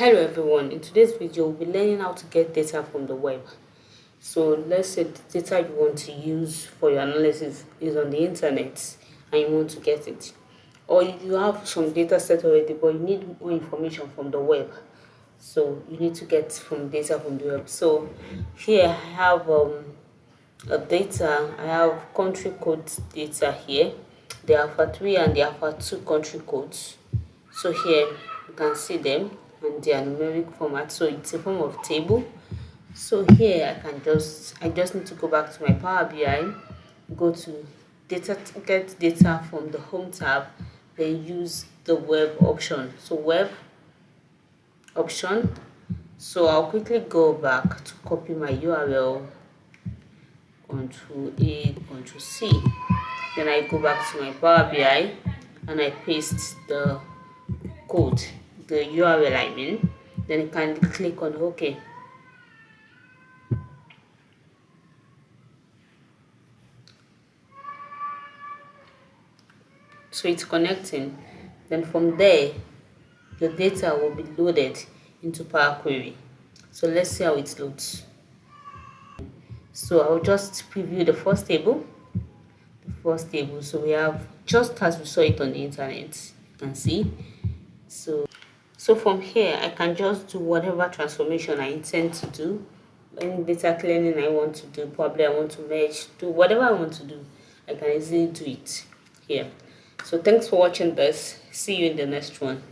Hello everyone, in today's video we'll be learning how to get data from the web. So let's say the data you want to use for your analysis is on the internet and you want to get it, or you have some data set already but you need more information from the web, so you need to get from data from the web. So here I have I have country code data here, the alpha 3 and the alpha 2 country codes. So here you can see them in their numeric format, so it's a form of table. So here I just need to go back to my Power BI, go to data, get data from the home tab, then use the web option. So web option. So I'll quickly go back to copy my URL, Control A, Control C. Then I go back to my Power BI and I paste the code, the URL I mean. Then you can click on OK. So it's connecting. Then from there, the data will be loaded into Power Query. So let's see how it loads. So I'll just preview the first table. So we have just as we saw it on the internet. You can see. So from here, I can just do whatever transformation I intend to do. Any data cleaning I want to do, probably I want to merge, do whatever I want to do, I can easily do it here. So thanks for watching this. See you in the next one.